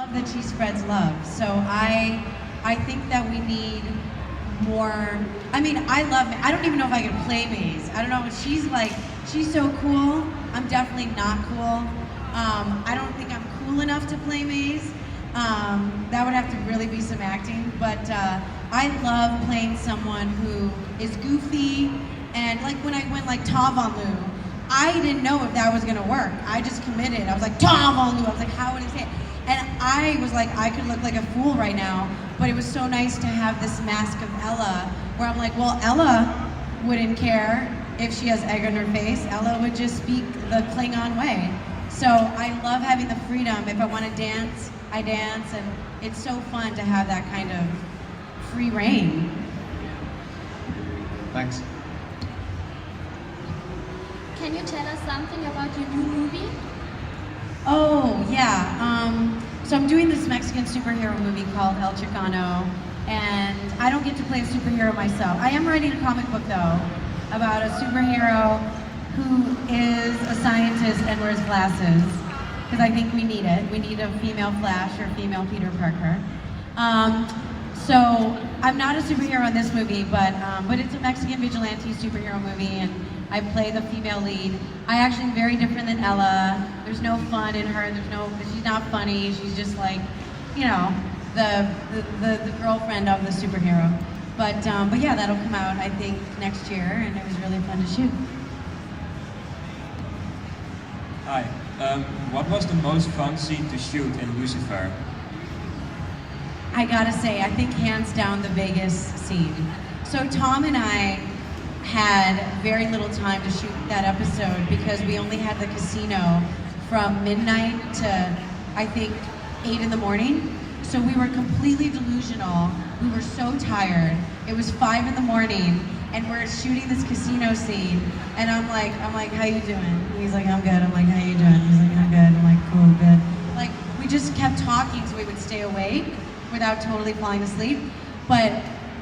love that she spreads love. So I think that we need more. I mean, I love. I don't even know if I can play Maze. I don't know. She's so cool. I'm definitely not cool. I don't think I'm cool enough to play Maze. That would have to really be some acting. But I love playing someone who is goofy. And like when I went like Tom Von Loo, I didn't know if that was gonna work. I just committed. I was like, Tom Von Loo. I was like, how would I say it? And I was like, I could look like a fool right now, but it was so nice to have this mask of Ella, where I'm like, well, Ella wouldn't care if she has egg on her face. Ella would just speak the Klingon way. So I love having the freedom. If I want to dance, I dance, and it's so fun to have that kind of free reign. Thanks. Can you tell us something about your new movie? Oh, yeah. So I'm doing this Mexican superhero movie called El Chicano, and I don't get to play a superhero myself. I am writing a comic book, though, about a superhero who is a scientist and wears glasses, because I think we need it. We need a female Flash or female Peter Parker. So I'm not a superhero in this movie, but it's a Mexican vigilante superhero movie, and I play the female lead. I actually am very different than Ella. There's no fun in her. She's not funny. She's just like, you know, the girlfriend of the superhero. But yeah, that'll come out I think next year, and it was really fun to shoot. Hi. What was the most fun scene to shoot in Lucifer? I gotta say, I think hands down the Vegas scene. So Tom and I had very little time to shoot that episode because we only had the casino from midnight to I think 8 in the morning. So we were completely delusional. We were so tired. It was 5 in the morning and we're shooting this casino scene, and I'm like, how you doing? And he's like, I'm good. I'm like, how you doing? He's like, I'm good. I'm like, cool, good. Like, we just kept talking so we would stay awake without totally falling asleep. But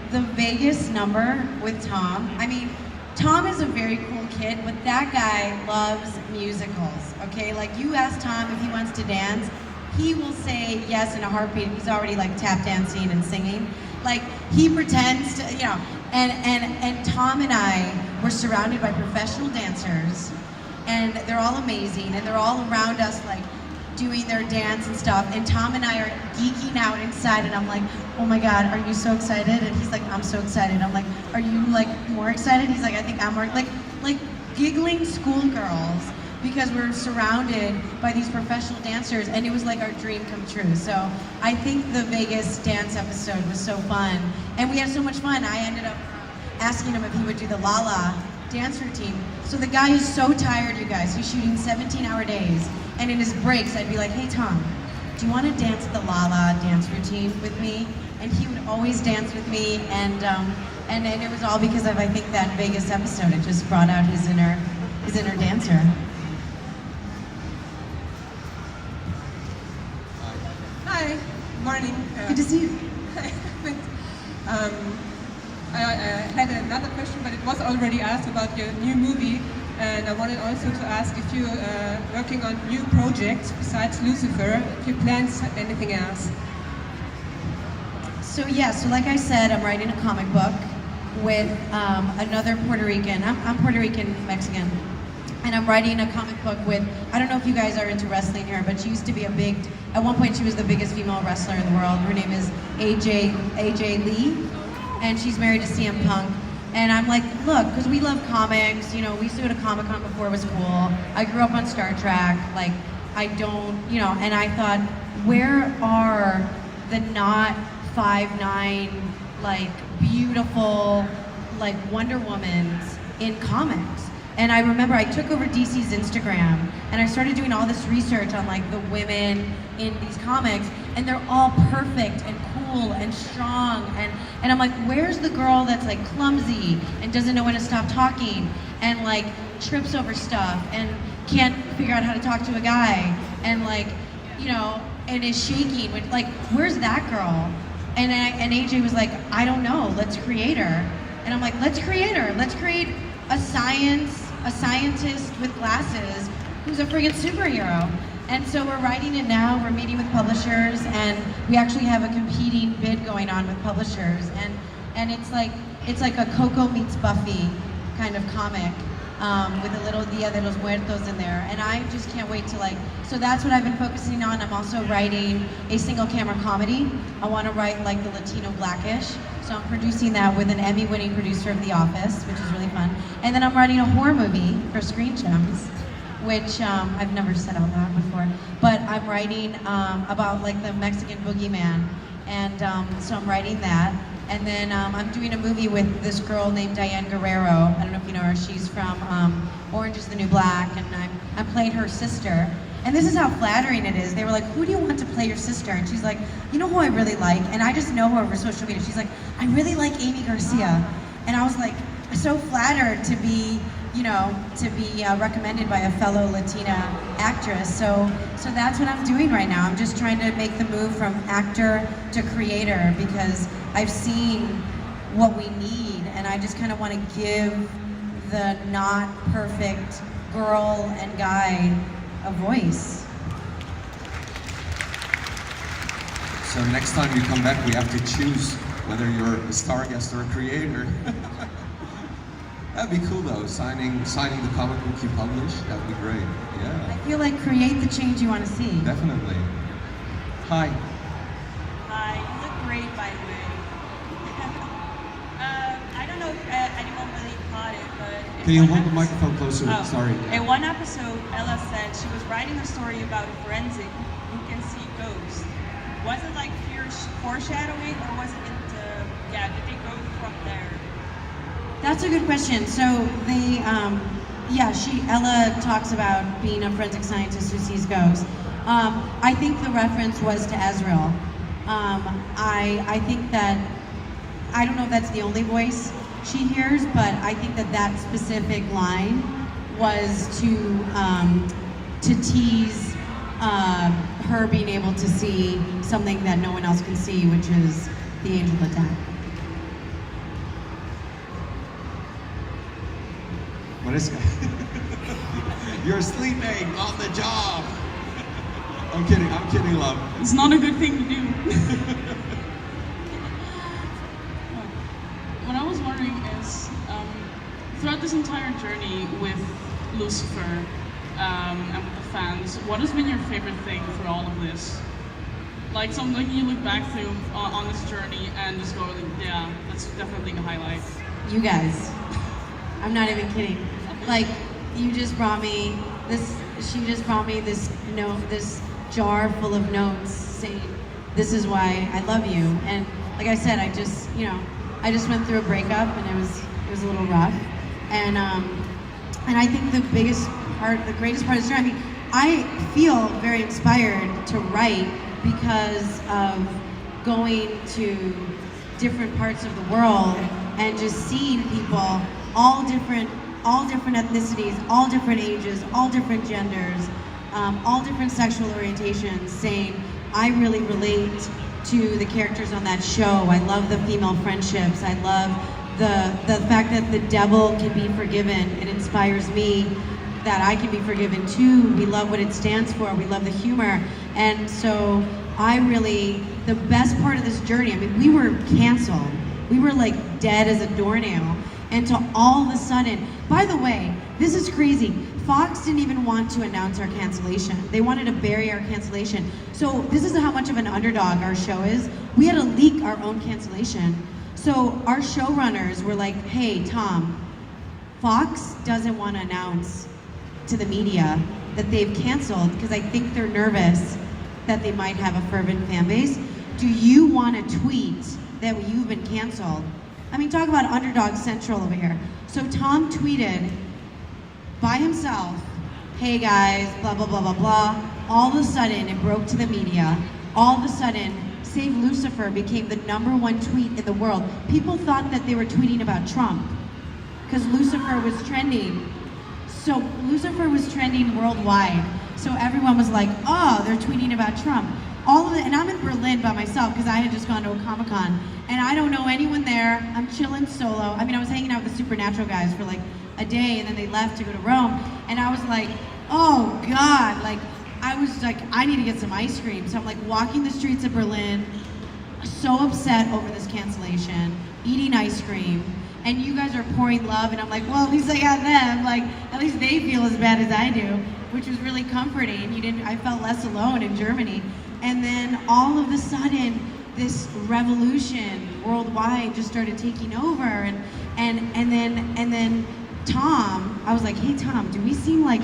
the Vegas number with Tom, I mean, Tom is a very cool kid, but that guy loves musicals, okay? Like, you ask Tom if he wants to dance, he will say yes in a heartbeat. He's already like tap dancing and singing. Like, he pretends to, you know, and Tom and I were surrounded by professional dancers, and they're all amazing, and they're all around us like doing their dance and stuff, and Tom and I are geeking out inside, and I'm like, oh my God, are you so excited? And he's like, I'm so excited. I'm like, are you like more excited? He's like, I think I'm more, like giggling schoolgirls because we're surrounded by these professional dancers, and it was like our dream come true. So I think the Vegas dance episode was so fun, and we had so much fun. I ended up asking him if he would do the La La dance routine. So the guy is so tired, you guys. He's shooting 17-hour days, and in his breaks, I'd be like, hey Tom, do you want to dance the La La dance routine with me? And he would always dance with me, and it was all because of, I think, that Vegas episode. It just brought out his inner dancer. Hi, morning. Good to see you. I had another question, but it was already asked about your new movie, and I wanted also to ask if you're working on new projects besides Lucifer, if you plan anything else. So yeah, so like I said, I'm writing a comic book with another Puerto Rican. I'm Puerto Rican Mexican, and I'm writing a comic book with, I don't know if you guys are into wrestling here, but she used to be at one point she was the biggest female wrestler in the world. Her name is AJ Lee, and she's married to CM Punk. And I'm like, look, because we love comics, you know, we used to go to Comic-Con before it was cool. I grew up on Star Trek, like, I don't, you know, and I thought, where are the not 5'9", like, beautiful, like, Wonder Womans in comics? And I remember I took over DC's Instagram, and I started doing all this research on, like, the women in these comics, and they're all perfect and cool and strong, and I'm like, where's the girl that's like clumsy and doesn't know when to stop talking and like trips over stuff and can't figure out how to talk to a guy and like, you know, and is shaking, like, where's that girl? And AJ was like, I don't know, let's create her. And I'm like, let's create her. Let's create a scientist with glasses who's a friggin' superhero. And so we're writing it now, we're meeting with publishers, and we actually have a competing bid going on with publishers. And it's like a Coco meets Buffy kind of comic, with a little Dia de los Muertos in there. And I just can't wait to so that's what I've been focusing on. I'm also writing a single camera comedy. I want to write like the Latino Blackish. So I'm producing that with an Emmy-winning producer of The Office, which is really fun. And then I'm writing a horror movie for Screen Gems, which I've never said out loud before, but I'm writing about like the Mexican boogeyman, and so I'm writing that, and then I'm doing a movie with this girl named Diane Guerrero. I don't know if you know her. She's from Orange Is the New Black, and I'm playing her sister. And this is how flattering it is. They were like, "Who do you want to play your sister?" And she's like, "You know who I really like?" And I just know her over social media. She's like, "I really like Amy Garcia," and I was like, so flattered to be recommended by a fellow Latina actress. So that's what I'm doing right now. I'm just trying to make the move from actor to creator, because I've seen what we need, and I just kind of want to give the not perfect girl and guy a voice. So next time you come back, we have to choose whether you're a star guest or a creator. That'd be cool though, signing the comic book you publish. That'd be great. Yeah. I feel like create the change you want to see. Definitely. Hi. Hi, you look great, by the way. I don't know if anyone really caught it, but Can you hold the microphone closer? Oh. Sorry. In one episode, Ella said she was writing a story about a forensic who can see ghosts. Was it like foreshadowing, or was it did they go from there? That's a good question. So Ella talks about being a forensic scientist who sees ghosts. I think the reference was to Ezreal. I think that, I don't know if that's the only voice she hears, but I think that specific line was to tease her being able to see something that no one else can see, which is the angel of death. Mariska. You're sleeping on the job. I'm kidding, love. It's not a good thing to do. What I was wondering is, throughout this entire journey with Lucifer and with the fans, what has been your favorite thing through all of this? Like something you look back through on this journey and just go, like, yeah, that's definitely a highlight. You guys, I'm not even kidding. Like, you just brought me this. She just brought me this jar full of notes saying, "This is why I love you." And like I said, I just went through a breakup, and it was a little rough. And I think the greatest part of this journey, I feel very inspired to write because of going to different parts of the world and just seeing people, all different ethnicities, all different ages, all different genders, all different sexual orientations, saying, I really relate to the characters on that show. I love the female friendships. I love the fact that the devil can be forgiven. It inspires me that I can be forgiven too. We love what it stands for. We love the humor. And so the best part of this journey, I mean, we were canceled. We were like dead as a doornail. And to all of a sudden, by the way, this is crazy. Fox didn't even want to announce our cancellation. They wanted to bury our cancellation. So this is how much of an underdog our show is. We had to leak our own cancellation. So our showrunners were like, hey, Tom, Fox doesn't want to announce to the media that they've canceled because I think they're nervous that they might have a fervent fan base. Do you want to tweet that you've been canceled? I mean, talk about underdog central over here. So Tom tweeted by himself, hey guys, blah, blah, blah, blah, blah. All of a sudden, it broke to the media. All of a sudden, Save Lucifer became the #1 tweet in the world. People thought that they were tweeting about Trump because Lucifer was trending. So Lucifer was trending worldwide. So everyone was like, oh, they're tweeting about Trump. And I'm in Berlin by myself because I had just gone to a Comic-Con. And I don't know anyone there. I'm chilling solo. I mean, I was hanging out with the Supernatural guys for like a day, and then they left to go to Rome. And I was like, oh God, like, I was like, I need to get some ice cream. So I'm like walking the streets of Berlin, so upset over this cancellation, eating ice cream, and you guys are pouring love, and I'm like, well, at least I got them. Like, at least they feel as bad as I do, which was really comforting. I felt less alone in Germany. And then all of a sudden, this revolution worldwide just started taking over, and then Tom, I was like, hey Tom, do we seem like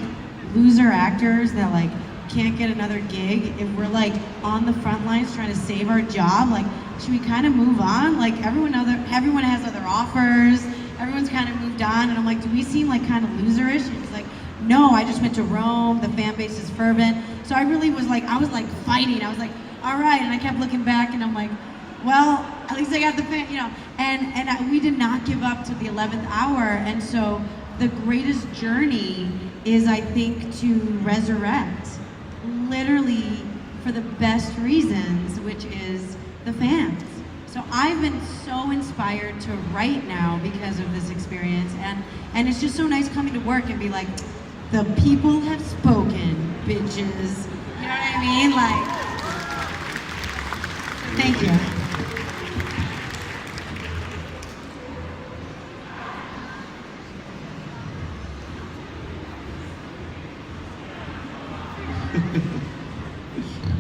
loser actors that like can't get another gig if we're like on the front lines trying to save our job? Like, should we kind of move on? Like everyone has other offers, everyone's kind of moved on, and I'm like, do we seem like kind of loserish? And he's like, no, I just went to Rome, the fan base is fervent. So I really was like, fighting. I was like, all right, and I kept looking back, and I'm like, well, at least I got the fan, we did not give up to the 11th hour, and so the greatest journey is, I think, to resurrect, literally for the best reasons, which is the fans. So I've been so inspired to write now because of this experience, and it's just so nice coming to work and be like, the people have spoken, bitches. You know what I mean? Like, thank you.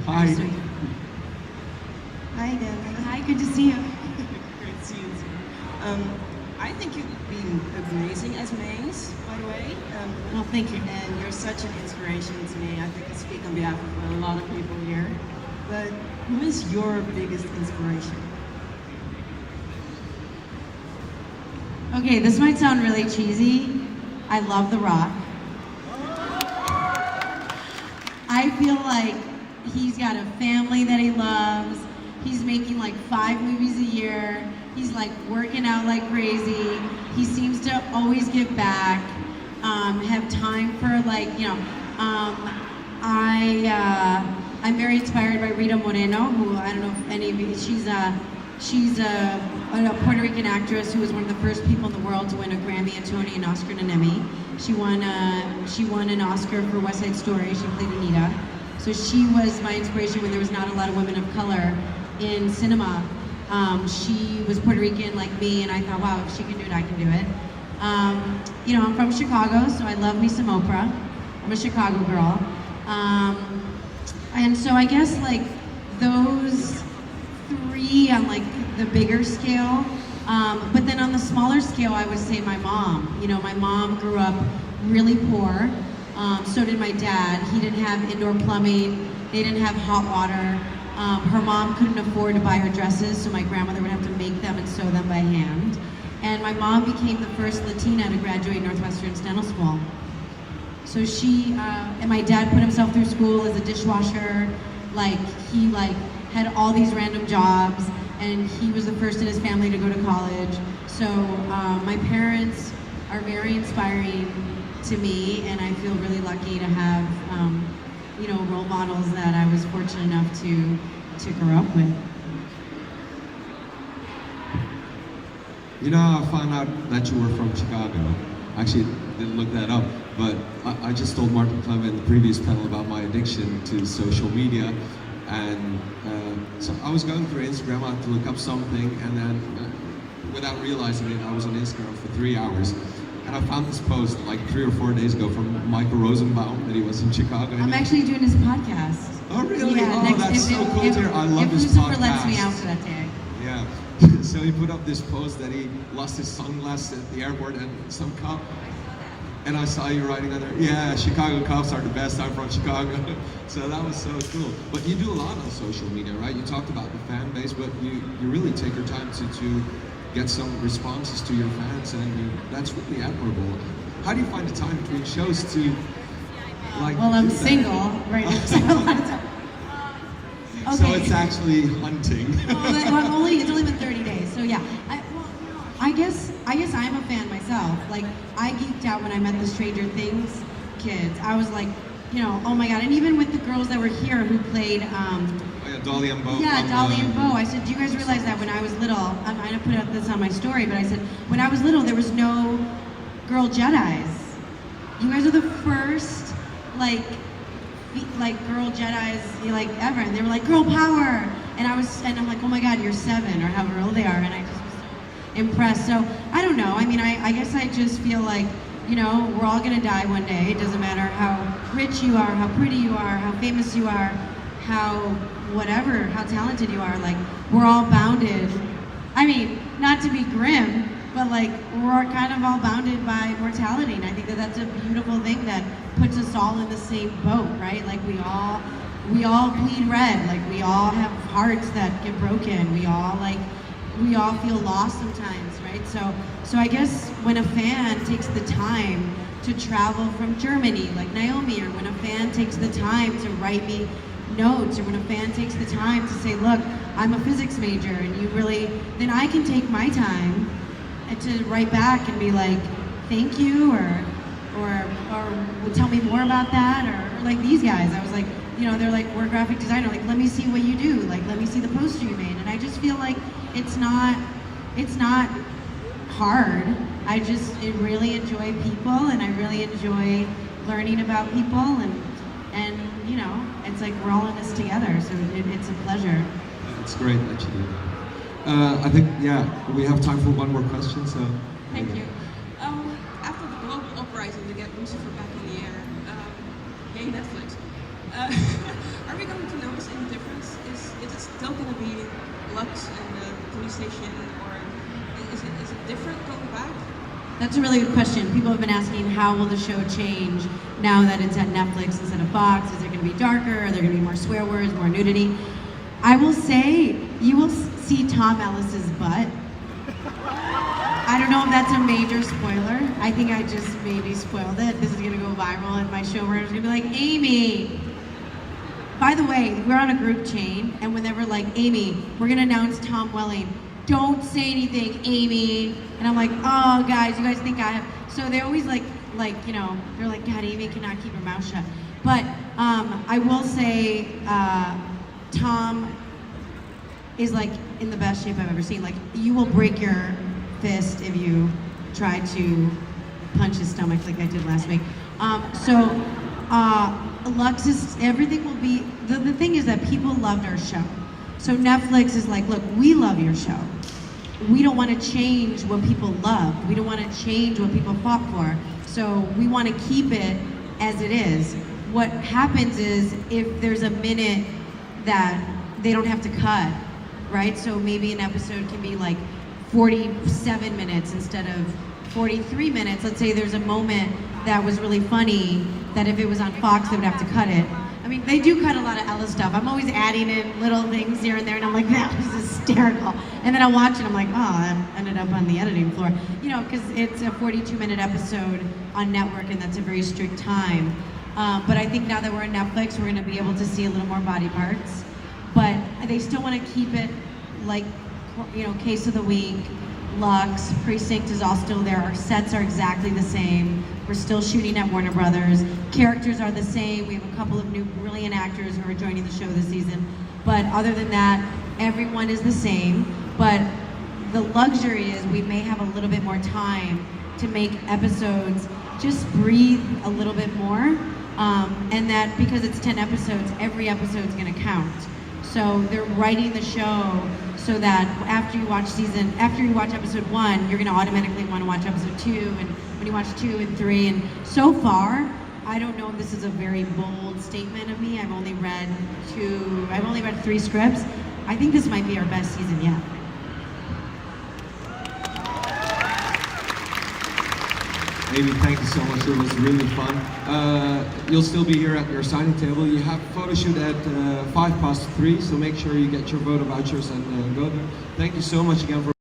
Hi. Hi, Debbie. Hi, good to see you. Great to see you too. I think you've been amazing as Maze, by the way. Well, thank you. And you're such an inspiration to me. I think I speak on behalf of a lot of people here. But who is your biggest inspiration? Okay, this might sound really cheesy. I love The Rock. I feel like he's got a family that he loves. He's making like 5 movies a year. He's like working out like crazy. He seems to always give back, have time for like, I'm very inspired by Rita Moreno, who I don't know if any of you, she's a Puerto Rican actress who was one of the first people in the world to win a Grammy, a Tony, an Oscar, and an Emmy. She won an Oscar for West Side Story. She played Anita. So she was my inspiration when there was not a lot of women of color in cinema. She was Puerto Rican like me, and I thought, wow, if she can do it, I can do it. I'm from Chicago, so I love me some Oprah. I'm a Chicago girl. And so I guess like those 3 on like the bigger scale, but then on the smaller scale, I would say my mom. My mom grew up really poor. So did my dad. He didn't have indoor plumbing. They didn't have hot water. Her mom couldn't afford to buy her dresses, so my grandmother would have to make them and sew them by hand. And my mom became the first Latina to graduate Northwestern's dental school. So she, and my dad put himself through school as a dishwasher. He had all these random jobs, and he was the first in his family to go to college. So my parents are very inspiring to me, and I feel really lucky to have, role models that I was fortunate enough to grow up with. I found out that you were from Chicago. Actually, didn't look that up, but I just told Martin Clement in the previous panel about my addiction to social media, and so I was going through Instagram, I had to look up something, and then without realizing it, I was on Instagram for 3 hours. And I found this post like 3 or 4 days ago from Michael Rosenbaum that he was in Chicago. I'm actually doing his podcast. Oh really? Yeah, oh, that's so cool to hear. I love his podcast. If Lucifer lets me out for that day. Yeah. So he put up this post that he lost his sunglasses at the airport, and some cop. And I saw you writing on there. Yeah, Chicago cops are the best. I'm from Chicago. So that was so cool. But you do a lot on social media, right? You talked about the fan base, but you really take your time to get some responses to your fans, and that's really admirable. How do you find the time between shows to like? Well, I'm do that? single right now. Okay. So it's actually hunting. It's only been 30 days, so yeah. I guess I'm a fan myself. Like, I geeked out when I met the Stranger Things kids. I was like, oh my god. And even with the girls that were here who played. Dolly and Bo. Yeah, Dolly and Bo. I said, do you guys realize that when I was little, I'm going to put this on my story, but I said, when I was little, there was no girl Jedis. You guys are the first, like girl Jedis like ever, and they were like girl power, and I'm like, oh my god, you're 7 or however old they are, and I just was so impressed. So I don't know. I mean, I guess I just feel like, you know, we're all gonna die one day. It doesn't matter how rich you are, how pretty you are, how famous you are, how whatever, how talented you are. Like, we're all bounded. I mean, not to be grim, but like, we're kind of all bounded by mortality, and I think that that's a beautiful thing that puts us all in the same boat, right? Like, we all bleed red. Like, we all have hearts that get broken. We all feel lost sometimes, right? So I guess when a fan takes the time to travel from Germany, like Naomi, or when a fan takes the time to write me notes, or when a fan takes the time to say, look, I'm a physics major, and you really, then I can take my time to write back and be like, thank you, or tell me more about that, or like these guys, I was like, you know, they're like, we're a graphic designer, like, let me see what you do, like, let me see the poster you made, and I just feel like it's not hard. I really enjoy people, and I really enjoy learning about people, and you know, it's like we're all in this together, so it's a pleasure. It's great that you do that. I think, yeah, we have time for one more question, so. Thank you. After the global uprising to get Lucifer back in the air, yay Netflix, are we going to notice any difference? Is it still going to be Lux and the police station, or is it different going back? That's a really good question. People have been asking, how will the show change now that it's at Netflix instead of Fox? Is it going to be darker? Are there going to be more swear words, more nudity? I will say, you will see Tom Ellis's butt. I don't know if that's a major spoiler. I think I just maybe spoiled it. This is going to go viral, and my showrunner's going to be like, Amy. By the way, we're on a group chain, and when they were like, Amy, we're going to announce Tom Welling. Don't say anything, Amy. And I'm like, oh, guys, you guys think I have... So they always like, you know, they're like, God, Amy cannot keep her mouth shut. But I will say, Tom is like in the best shape I've ever seen. Like, you will break your fist if you try to punch his stomach like I did last week. Lux is, everything will be, the thing is that people loved our show. So Netflix is like, look, we love your show. We don't want to change what people loved. We don't want to change what people fought for. So we want to keep it as it is. What happens is, if there's a minute that they don't have to cut, right? So maybe an episode can be like 47 minutes instead of 43 minutes. Let's say there's a moment that was really funny that if it was on Fox, they would have to cut it. I mean, they do cut a lot of Ella stuff. I'm always adding in little things here and there, and I'm like, that was hysterical. And then I'll watch it, I'm like, oh, that ended up on the editing floor. You know, because it's a 42-minute episode on network, and that's a very strict time. But I think now that we're on Netflix, we're gonna be able to see a little more body parts. But they still wanna keep it like, you know, Case of the Week, Lux, Precinct is all still there. Our sets are exactly the same. We're still shooting at Warner Brothers. Characters are the same. We have a couple of new brilliant actors who are joining the show this season. But other than that, everyone is the same. But the luxury is we may have a little bit more time to make episodes just breathe a little bit more. And that because it's 10 episodes, every episode is gonna count. So they're writing the show so that after you watch episode 1, you're gonna automatically wanna watch episode 2, and when you watch 2 and 3, and so far, I don't know if this is a very bold statement of me. I've only read 3 scripts. I think this might be our best season yet. Amy, thank you so much. It was really fun. You'll still be here at your signing table. You have a photo shoot at 3:05, so make sure you get your voter vouchers and go there. Thank you so much again for